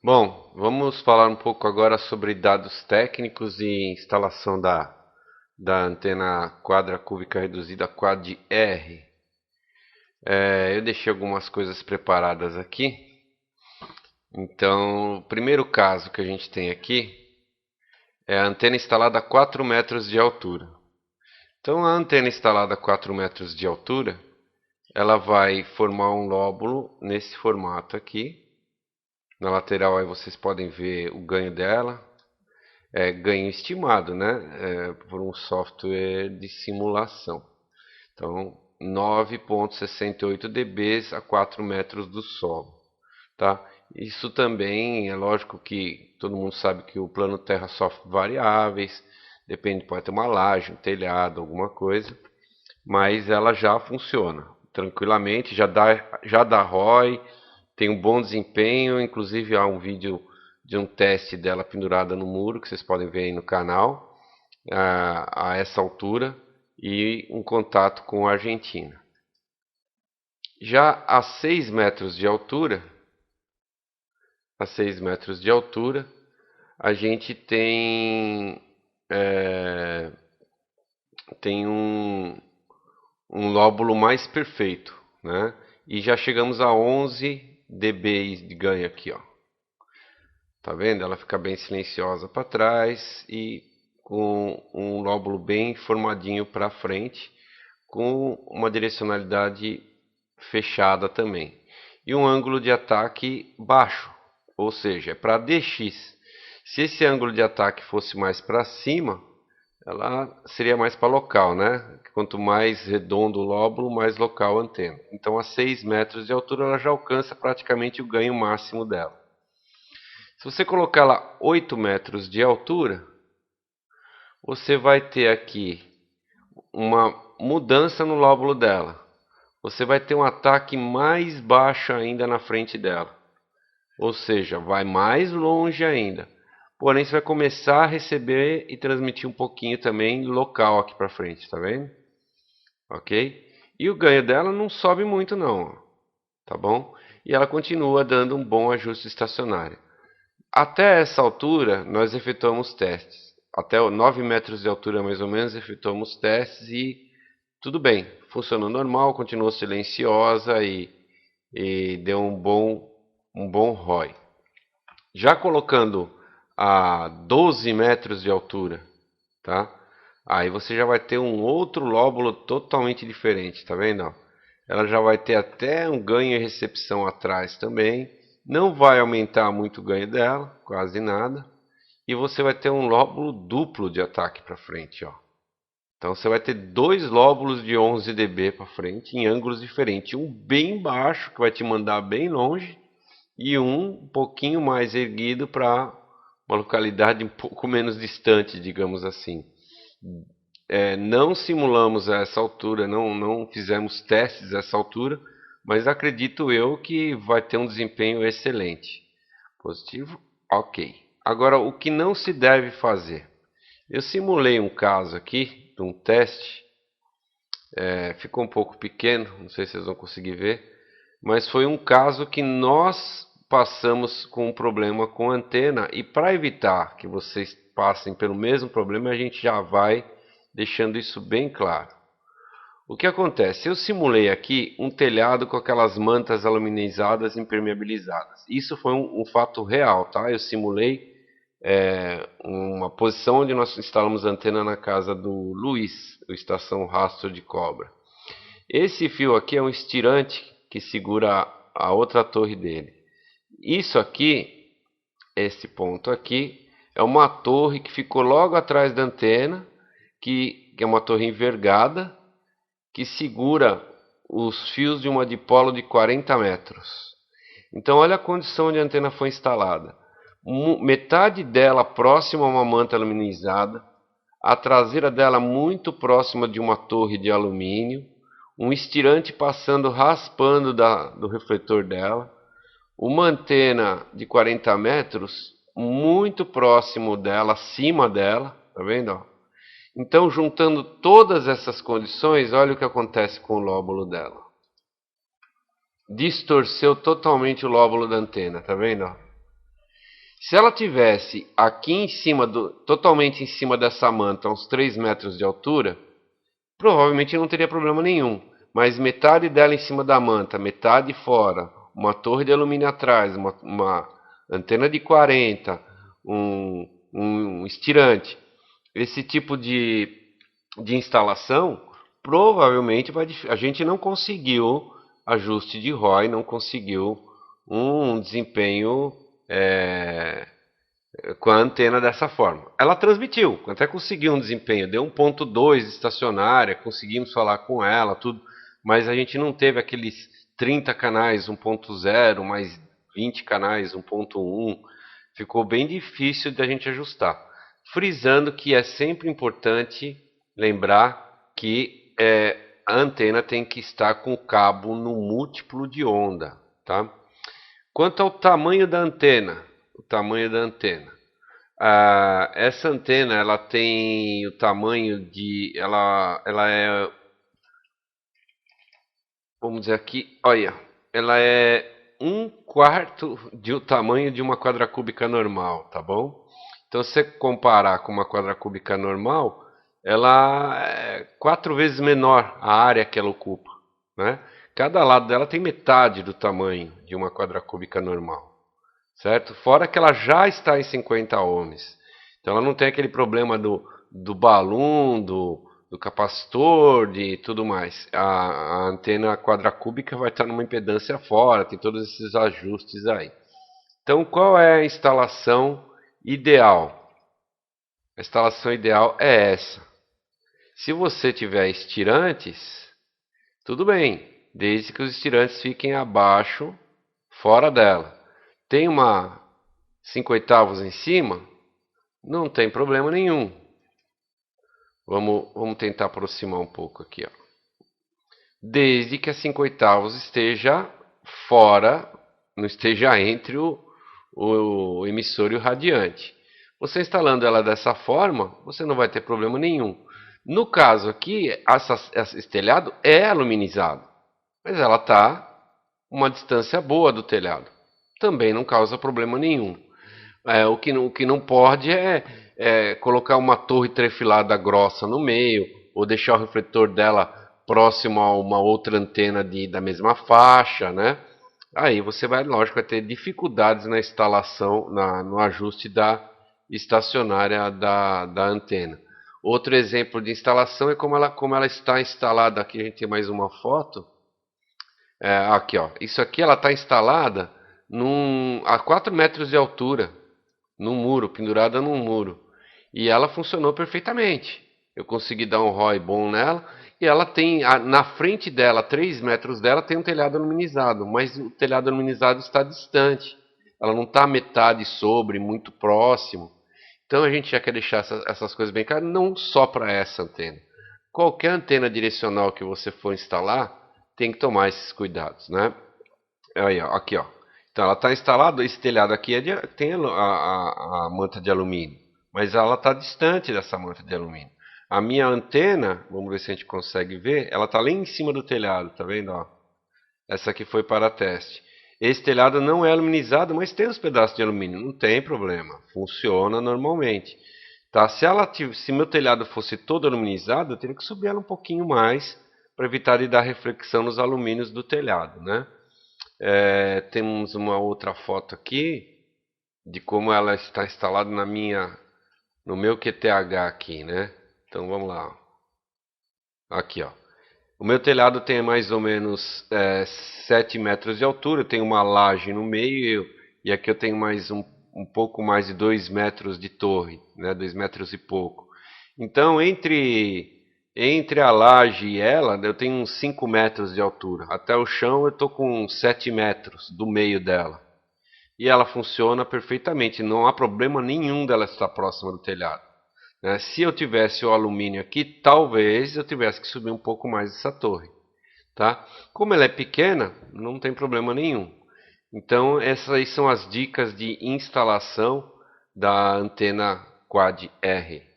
Bom, vamos falar um pouco agora sobre dados técnicos e instalação da antena quadra cúbica reduzida Quad-R. Eu deixei algumas coisas preparadas aqui. Então, o primeiro caso que a gente tem aqui é a antena instalada a 4 metros de altura. Então, a antena instalada a 4 metros de altura, ela vai formar um lóbulo nesse formato aqui. Na lateral aí vocês podem ver o ganho dela. Ganho estimado, né? Por um software de simulação. Então, 9,68 dB a 4 metros do solo. Tá? Isso também é lógico que todo mundo sabe que o plano terra sofre variáveis, depende, pode ter uma laje, um telhado, alguma coisa, mas ela já funciona tranquilamente, já dá ROI, tem um bom desempenho, inclusive há um vídeo de um teste dela pendurada no muro que vocês podem ver aí no canal a essa altura e um contato com a Argentina. Já a 6 metros de altura, a gente tem um lóbulo mais perfeito, né? E já chegamos a 11 dB de ganho aqui, ó. Tá vendo? Ela fica bem silenciosa para trás e com um lóbulo bem formadinho para frente, com uma direcionalidade fechada também. E um ângulo de ataque baixo, ou seja, é para DX. Se esse ângulo de ataque fosse mais para cima, ela seria mais para local, né? Quanto mais redondo o lóbulo, mais local a antena. Então, a 6 metros de altura, ela já alcança praticamente o ganho máximo dela. Se você colocar ela 8 metros de altura, você vai ter aqui uma mudança no lóbulo dela. Você vai ter um ataque mais baixo ainda na frente dela. Ou seja, vai mais longe ainda. Porém, você vai começar a receber e transmitir um pouquinho também local aqui para frente, tá vendo? Ok? E o ganho dela não sobe muito não, tá bom? E ela continua dando um bom ajuste estacionário. Até essa altura, nós efetuamos testes. Até 9 metros de altura, mais ou menos, efetuamos testes e tudo bem. Funcionou normal, continuou silenciosa e deu um bom ROI. Já colocando a 12 metros de altura, tá? Aí você já vai ter um outro lóbulo totalmente diferente, tá vendo? Ela já vai ter até um ganho e recepção atrás também. Não vai aumentar muito o ganho dela, quase nada. E você vai ter um lóbulo duplo de ataque para frente, ó. Então você vai ter dois lóbulos de 11 dB para frente em ângulos diferentes, um bem baixo que vai te mandar bem longe e um pouquinho mais erguido para uma localidade um pouco menos distante, digamos assim. Não simulamos a essa altura, não fizemos testes a essa altura, mas acredito eu que vai ter um desempenho excelente. Positivo? Ok. Agora, o que não se deve fazer? Eu simulei um caso aqui, de um teste, ficou um pouco pequeno, não sei se vocês vão conseguir ver, mas foi um caso que nós passamos com um problema com a antena e para evitar que vocês passem pelo mesmo problema, a gente já vai deixando isso bem claro. O que acontece? Eu simulei aqui um telhado com aquelas mantas aluminizadas impermeabilizadas. Isso foi um fato real, tá? Eu simulei uma posição onde nós instalamos a antena na casa do Luiz, o Estação Rastro de Cobra. Esse fio aqui é um estirante que segura a outra torre dele. Isso aqui, esse ponto aqui, é uma torre que ficou logo atrás da antena, que é uma torre envergada, que segura os fios de uma dipolo de 40 metros. Então, olha a condição onde a antena foi instalada. Metade dela próxima a uma manta aluminizada, a traseira dela muito próxima de uma torre de alumínio, um estirante passando raspando do refletor dela, uma antena de 40 metros muito próximo dela, acima dela, tá vendo? Então, juntando todas essas condições, olha o que acontece com o lóbulo dela. Distorceu totalmente o lóbulo da antena, tá vendo? Se ela tivesse aqui em cima, totalmente em cima dessa manta, uns 3 metros de altura, provavelmente não teria problema nenhum. Mas metade dela em cima da manta, metade fora, uma torre de alumínio atrás, uma antena de 40, um estirante, esse tipo de instalação, provavelmente a gente não conseguiu ajuste de ROI, não conseguiu um desempenho com a antena dessa forma. Ela transmitiu, até conseguiu um desempenho, deu 1.2 estacionária, conseguimos falar com ela, tudo, mas a gente não teve aqueles 30 canais 1.0, mais 20 canais 1.1, ficou bem difícil de a gente ajustar. Frisando que é sempre importante lembrar que a antena tem que estar com o cabo no múltiplo de onda, tá? Quanto ao tamanho da antena, essa antena ela tem o tamanho de, ela é, vamos dizer aqui, olha, ela é 1/4 do tamanho de uma quadra cúbica normal, tá bom? Então, se você comparar com uma quadra cúbica normal, ela é 4 vezes menor a área que ela ocupa, né? Cada lado dela tem metade do tamanho de uma quadra cúbica normal, certo? Fora que ela já está em 50 ohms. Então ela não tem aquele problema do balão, do capacitor, de tudo mais. A antena quadracúbica vai estar numa impedância fora, tem todos esses ajustes aí. Então qual é a instalação ideal? A instalação ideal é essa. Se você tiver estirantes, tudo bem, desde que os estirantes fiquem abaixo, fora dela. Tem uma 5/8 em cima, não tem problema nenhum. Vamos tentar aproximar um pouco aqui, ó. Desde que a 5/8 esteja fora, não esteja entre o emissor e o radiante. Você instalando ela dessa forma, você não vai ter problema nenhum. No caso aqui, esse telhado é aluminizado, mas ela está uma distância boa do telhado. Também não causa problema nenhum. O que não pode é colocar uma torre trefilada grossa no meio, ou deixar o refletor dela próximo a uma outra antena da mesma faixa, né? Aí você vai, lógico, vai ter dificuldades na instalação, no ajuste da estacionária da antena. Outro exemplo de instalação é como ela está instalada. Aqui a gente tem mais uma foto. Aqui, ó. Isso aqui ela está instalada a 4 metros de altura, num muro, pendurada num muro. E ela funcionou perfeitamente. Eu consegui dar um ROI bom nela. E ela tem, na frente dela, 3 metros dela, tem um telhado aluminizado. Mas o telhado aluminizado está distante. Ela não está metade sobre, muito próximo. Então a gente já quer deixar essas coisas bem claras, não só para essa antena. Qualquer antena direcional que você for instalar, tem que tomar esses cuidados, né? Aí, ó, aqui, ó. Então ela está instalada, esse telhado aqui tem a manta de alumínio, mas ela está distante dessa manta de alumínio. A minha antena, vamos ver se a gente consegue ver, ela está lá em cima do telhado, tá vendo? Ó? Essa aqui foi para teste. Esse telhado não é aluminizado, mas tem os pedaços de alumínio, não tem problema, funciona normalmente. Tá? Se meu telhado fosse todo aluminizado, eu teria que subir ela um pouquinho mais para evitar de dar reflexão nos alumínios do telhado, né? Temos uma outra foto aqui de como ela está instalada no meu QTH aqui, né? Então vamos lá. Aqui, ó. O meu telhado tem mais ou menos 7 metros de altura, eu tenho uma laje no meio e aqui eu tenho mais um pouco mais de 2 metros de torre, né? 2 metros e pouco. Então entre a laje e ela, eu tenho uns 5 metros de altura. Até o chão eu estou com 7 metros do meio dela. E ela funciona perfeitamente, não há problema nenhum dela estar próxima do telhado. Né? Se eu tivesse o alumínio aqui, talvez eu tivesse que subir um pouco mais essa torre. Tá? Como ela é pequena, não tem problema nenhum. Então essas aí são as dicas de instalação da antena Quad R.